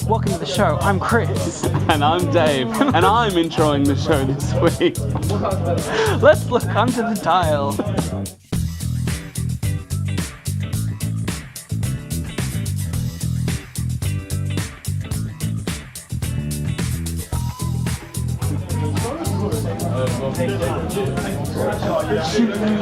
Welcome to the show. I'm Chris. And I'm Dave, and I'm introing the show this week. Let's look under the dial.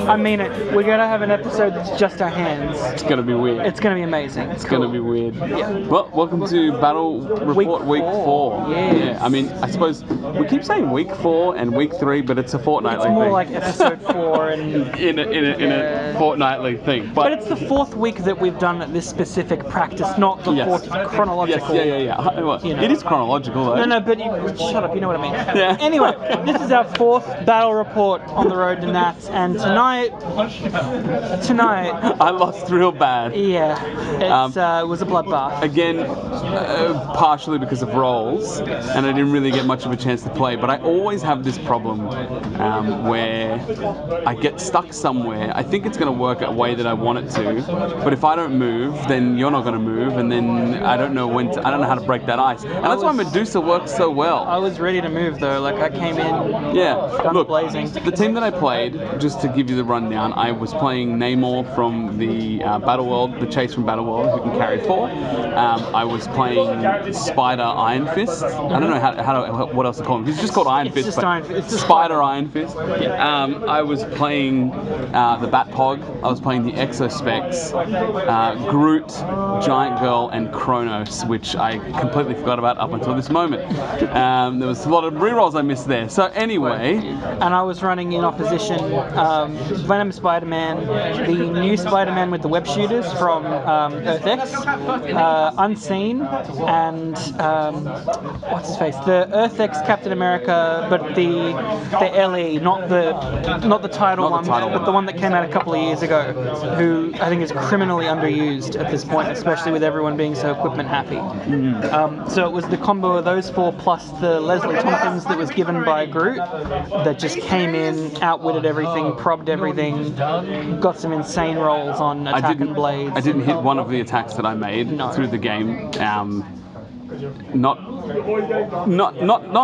I mean it. We're going to have an episode that's just our hands. It's going to be weird. It's going to be amazing. It's going to be weird. Yeah. Well, welcome to Battle Report Week 4. Yes. Yeah. I mean, I suppose we keep saying Week 4 and Week 3, but it's a fortnightly thing. It's more like episode 4 and in a fortnightly thing. But it's the fourth week that we've done this specific practice, not the fourth chronological. Yes, yeah. Well, you know. It is chronological, though. No, but shut up. You know what I mean. Yeah. Anyway, this is our fourth battle report on the road to Nats, and tonight, I lost real bad. yeah, it was a bloodbath. Again, partially because of roles, and I didn't really get much of a chance to play, but I always have this problem where I get stuck somewhere. I think it's going to work a way that I want it to, but if I don't move, then you're not going to move, and then I don't know I don't know how to break that ice. And that's why Medusa works so well. I was ready to move though, like I came in guns blazing. The team that I played, just to give you the rundown, I was playing Namor from the Battle World, the Chase from Battle World, who can carry 4. I was playing Spider Iron Fist. I don't know what else to call him. He's just called Iron Fist. It's just Spider Iron Fist. I was playing the Bat Pog. I was playing the Exospecs, Groot, Giant Girl, and Kronos, which I completely forgot about up until this moment. There was a lot of rerolls I missed there. So anyway, and I was running in opposition Venom Spider-Man, the new Spider-Man with the web shooters from EarthX, Unseen, and what's his face? The EarthX Captain America, but the LE, not the title one, but the one that came out a couple of years ago, who I think is criminally underused at this point, especially with everyone being so equipment happy. So it was the combo of those 4 plus the Leslie Tompkins that was given by Groot that just came in, outwitted everything, probbed everything, got some insane rolls on attack and blades. I didn't hit one of the attacks that I made through the game. Not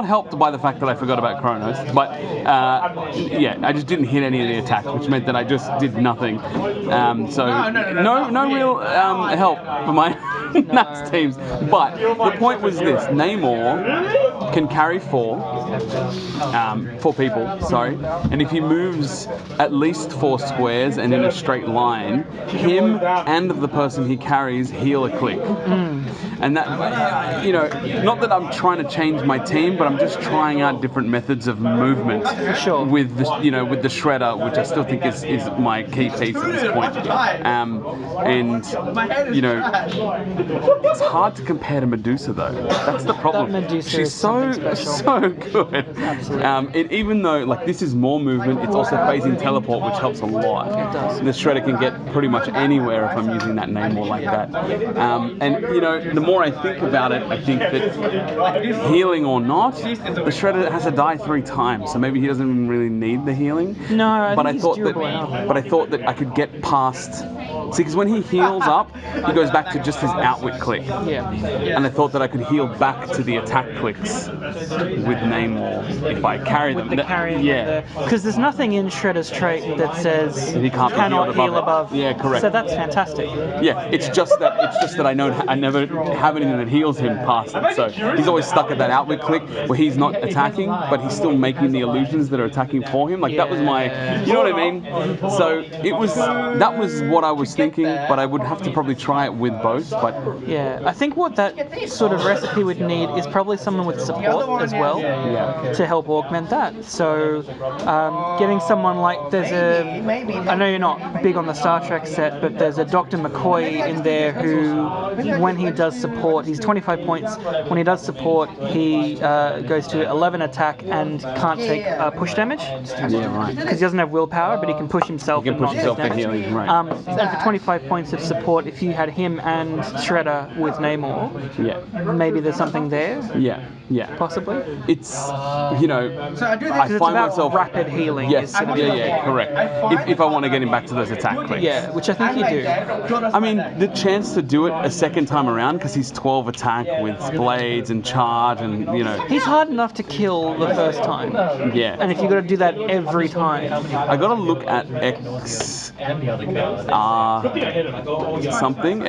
helped by the fact that I forgot about Kronos, but I just didn't hit any of the attacks, which meant that I just did nothing. So no real help for my Nats teams. But the point was this: Namor can carry 4 people, and if he moves at least 4 squares and in a straight line, him and the person he carries heal a click. And that, not that I'm trying to change my team, but I'm just trying out different methods of movement with the, with the shredder, which I still think is my key piece at this point. It's hard to compare to Medusa though. That's the problem. She's so good. Absolutely. Even though this is more movement, it's also phasing teleport, which helps a lot. It does. The shredder can get pretty much anywhere if I'm using that Namor like that. The more I think about it, I think that healing or not, the shredder has to die 3 times, so maybe he doesn't even really need the healing. No, but I thought that I could get past. See, because when he heals up, he goes back to just his outwit click. Yeah. And I thought that I could heal back to the attack clicks with Namor if I carry them. Because there's nothing in Shredder's trait that says he cannot heal above. Yeah, correct. So that's fantastic. Yeah, it's just that I never have anything that heals him past it. So he's always stuck at that outwit click where he's not attacking, but he's still making the illusions that are attacking for him. That was my, you know what I mean? So that was what I was thinking, but I would have to probably try it with both. But yeah, I think what that sort of recipe would need is probably someone with support as well to help augment that. So getting someone like I know you're not big on the Star Trek set, but there's a Dr. McCoy in there who, when he does support, he's 25 points. When he does support, he goes to 11 attack and can't take push damage. Yeah, right. Because he doesn't have willpower, but he can push himself. He can push himself for healing, right. And for 25 points of support, if you had him and Shredder with Namor, maybe there's something there. Yeah. Possibly. It's, I find myself rapid healing. Yes. Correct. If I want to get him back to those attack clicks. Yeah, which I think you do. I mean, the chance to do it second time around because he's 12 attack with blades and charge and, you know. He's hard enough to kill the first time. Yeah. And if you've got to do that every time. I got to look at X something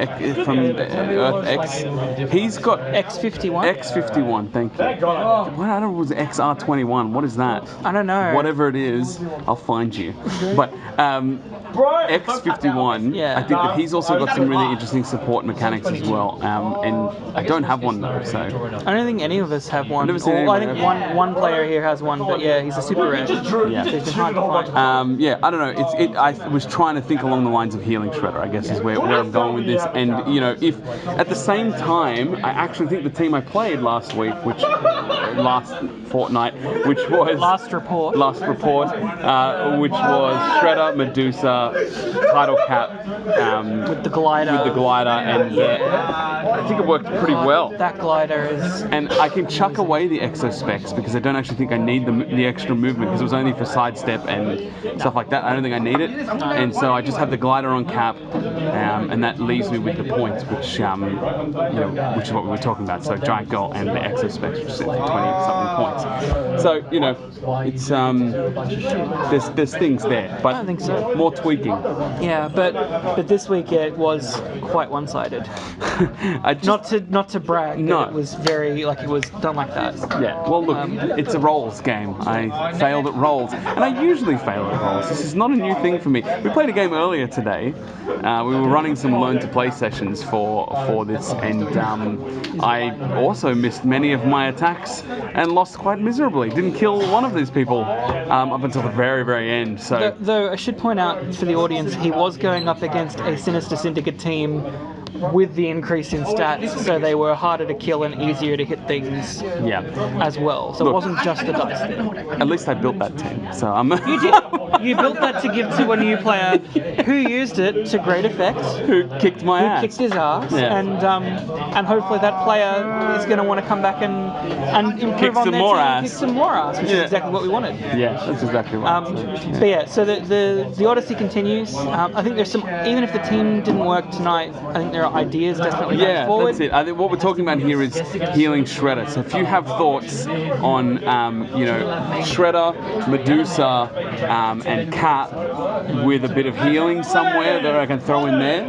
from Earth X. He's got X51? X51, thank you. What, I don't know, was XR21? What is that? I don't know. Whatever it is, I'll find you. But X51, Yeah. I think that he's also got some really interesting support mechanics as well. And I don't have one though, so. I don't think any of us have one. I've never seen I anyone think have one player here has one, but yeah, he's a super rare. Yeah. So it's been hard to find. Yeah, I don't know. I was trying to think along the lines of healing Shredder, I guess, is where I'm going with this. And, you know, if at the same time, I actually think the team I played last fortnight, which was... Last report, which was Shredder, Medusa, Title Cap... with the glider. And I think it worked pretty well. That glider is... And I can chuck away the exo specs because I don't actually think I need the extra movement because it was only for sidestep and stuff like that. I don't think I need it. And so I just have the glider on cap, and that leaves me with the points, which you know, which is what we were talking about. So Giant Girl and the exo specs, which is 20-something points. So, you know, it's there's things there, but I don't think so. More tweaking. Yeah, but this week it was quite one-sided. Not to brag, but it was very it was done like that. Yeah. Well, look, it's a rolls game. I failed at rolls, and I usually fail at rolls. This is not a new thing for me. We played a game earlier today. We were running some learn-to-play sessions for this, and I also missed many of my attacks and lost quite miserably. Didn't kill one of these people up until the very, very end. So, though I should point out for the audience, he was going up against a Sinister Syndicate team with the increase in stats, so they were harder to kill and easier to hit things as well. So it wasn't just the dice thing. At least I built that team, so I'm... You did. You built that to give to a new player who used it to great effect. Who kicked my ass. Who kicked his ass. Yeah. And hopefully that player is going to want to come back and improve on their team and kick some more ass, which is exactly what we wanted. Yeah, that's exactly right. But yeah, so the Odyssey continues. I think there's some, even if the team didn't work tonight, I think there are ideas definitely going forward. That's it. I think what we're talking about here is healing Shredder. So if you have thoughts on, you know, Shredder, Medusa, and Cap with a bit of healing somewhere that I can throw in there,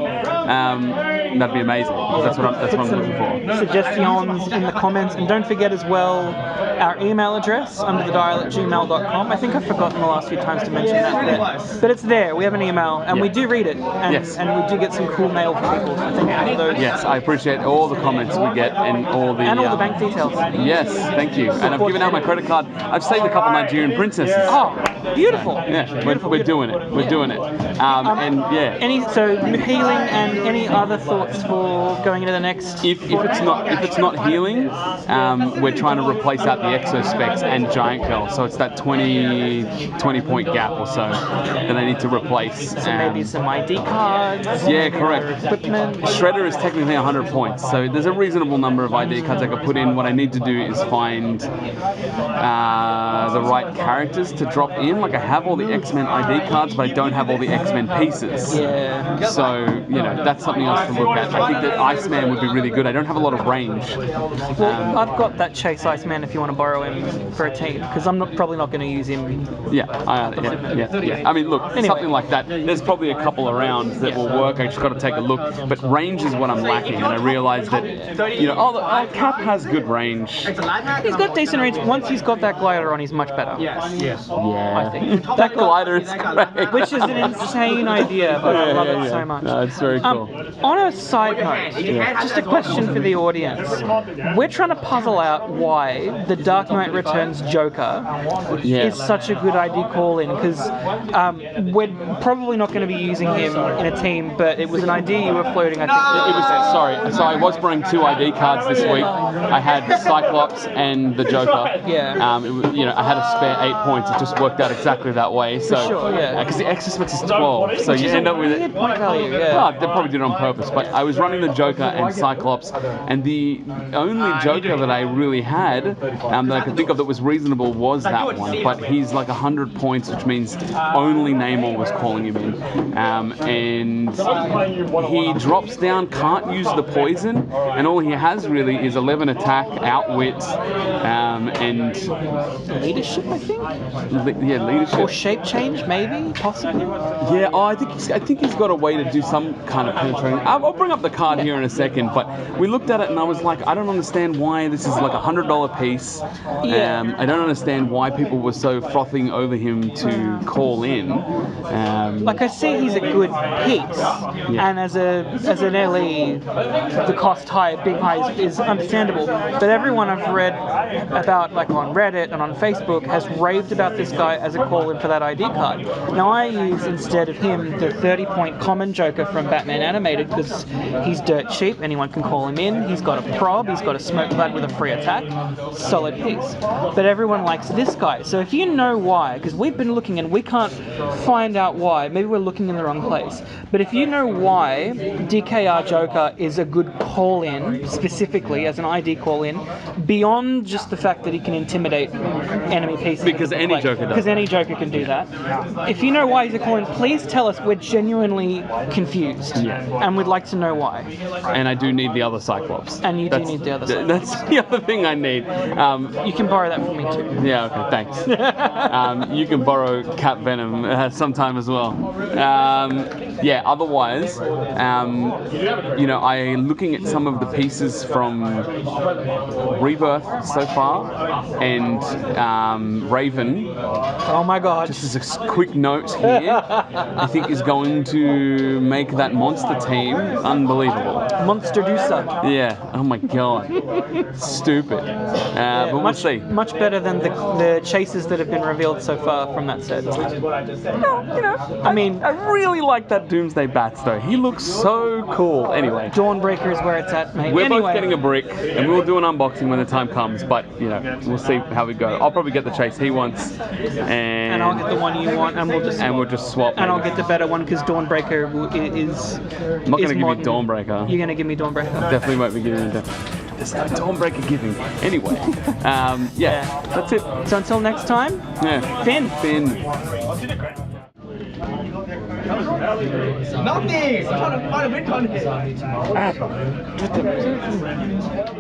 that'd be amazing. That's what I'm looking for. Suggestions in the comments, and don't forget as well our email address, underthedial@gmail.com. I think I've forgotten the last few times to mention that, but it's there. We have an email, and we do read it, and we do get some cool mail from people. So thank you for those. Yes, I appreciate all the comments we get and all the bank details. Yes, thank you. And I've given out my credit card. I've saved a couple Nigerian princesses. Oh, beautiful. Yeah, we're doing it. We're doing it. So healing and any other thoughts for going into the next? If it's not healing, we're trying to replace out the exo specs and Giant Girl. So it's that 20 point gap or so that I need to replace. So maybe some ID cards. Yeah, correct. Equipment. Shredder is technically 100 points, so there's a reasonable number of ID cards I could put in. What I need to do is find the right characters to drop in. Like I have all the X-Men ID cards, but I don't have all the X-Men pieces. Yeah. So, you know, that's something else to look at. I think that Iceman would be really good. I don't have a lot of range. Well, I've got that Chase Iceman if you want to borrow him for a team, because I'm probably not going to use him. Yeah. I mean, look, something like that. There's probably a couple around that will work. I just got to take a look. But range is what I'm lacking, and I realised that, you know, Cap has good range. He's got decent range. Once he's got that glider on, he's much better. Yeah. I think. That glider is great. Which is an insane idea, but I love it so much. No, it's very cool. On a side note, just a question for the audience. We're trying to puzzle out why the Dark Knight Returns Joker is such a good ID call-in, because we're probably not going to be using him in a team, but it was an idea you were floating, I think. So I was bringing 2 ID cards this week. I had Cyclops and the Joker. Yeah. You know, I had a spare 8 points. It just worked out exactly that way. So, because the extra specs is 12, so you end up with it. Point value, Well, they probably did it on purpose, but I was running the Joker and Cyclops, and the only Joker that I really had that I could think of that was reasonable was that one, but he's like 100 points, which means only Namor was calling him in. And he drops down, can't use the poison, and all he has really is 11 attack, outwit, and Leadership, I think? leadership. Or shape change, maybe, possibly. Yeah, I think he's got a way to do some kind of penetrating. I'll bring up the card here in a second, but we looked at it and I was like, I don't understand why this is like $100 piece. Yeah. I don't understand why people were so frothing over him to call in. Like, I see he's a good piece, and as an LE, the cost big high is understandable. But everyone I've read about, like on Reddit and on Facebook, has raved about this guy as a call-in for that ID card. Now I use, instead of him, the 30-point common Joker from Batman Animated, because he's dirt cheap, anyone can call him in. He's got a prob, he's got a smoke blood with a free attack, solid piece. But everyone likes this guy. So if you know why, because we've been looking and we can't find out why, maybe we're looking in the wrong place, but if you know why DKR Joker is a good call-in, specifically as an ID call-in, beyond just the fact that he can intimidate enemy pieces. Because any Joker does. Because any Joker can do that. If you know why he's a call-in, please tell us. We're genuinely confused. Yeah. And we'd like to know why. And I do need the other Cyclops. And you do need the other Cyclops. That's the other thing I need. You can borrow that from me too. Yeah, okay, thanks. You can borrow Cat Venom sometime as well. Otherwise, I'm looking at some of the pieces from Rebirth so far, and Raven. Oh my god. Just as a quick note here, I think is going to make that monster team unbelievable. Monster Dusa. Yeah, oh my god. Stupid. But we'll see. Much better than the chases that have been revealed so far from that set. I really like that Doomsday Bats though. He looks so cool. Anyway. Dawnbreaker is where it's at, mate. We're both getting a brick, and we'll do an unboxing when the time comes, but, we'll see how we go. I'll probably get the chase he wants, and I'll get the one you want, and we'll just swap. And I'll get the better one, because Dawnbreaker is I'm not going to give you Dawnbreaker. You're going to give me Dawnbreaker. Definitely won't be giving you Dawnbreaker. There's no Dawnbreaker giving. Anyway, that's it. So until next time, Finn. Nothing! I'm trying to find a bit on here.